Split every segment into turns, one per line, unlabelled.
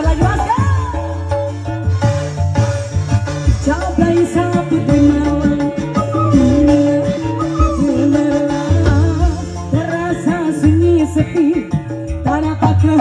besar lagi mas. Cabai sapu malam dunia gemerlap, terasa sunyi sepi tanah pakai.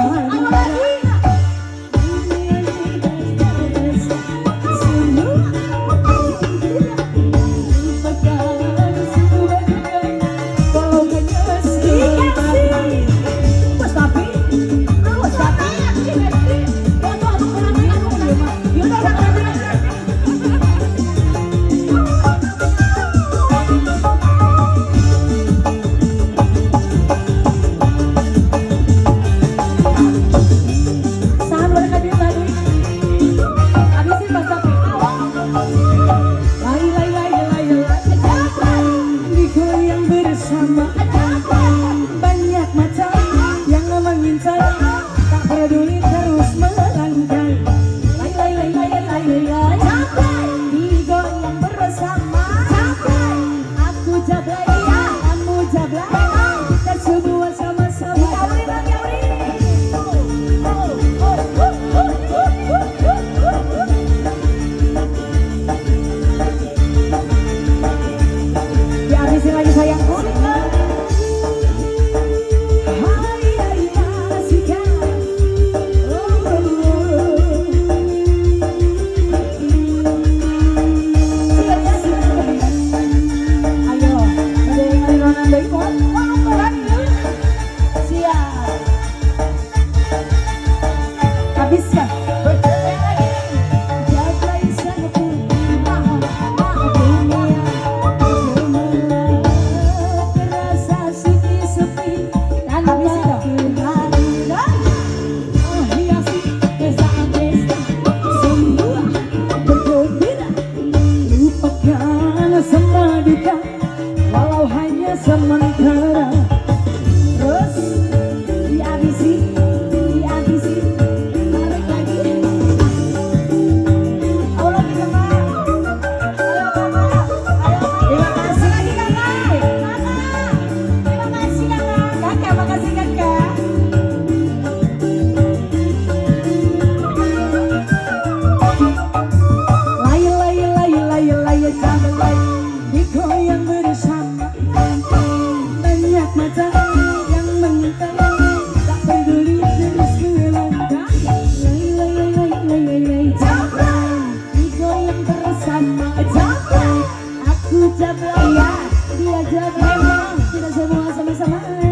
Banyak mata yang mengintai, tak peduli terus melangkah. Digoyang bersama, aku jablay, kamu jablay, kita semua sama-sama. Dihabisin lagi sayangku. Walau hanya sementara, terus dihabisi, tarik lagi. Ayo lagi kakak, ayo kakak, terima kasih lagi kakak, terima kasih kakak, makasih kakak. Layu jablay, digoyang bersama. Banyak mata yang mengintai, tak peduli terus melangkah. Jablay, digoyang bersama. Jablay, aku jablay, dia jablay, kita semua sama-sama.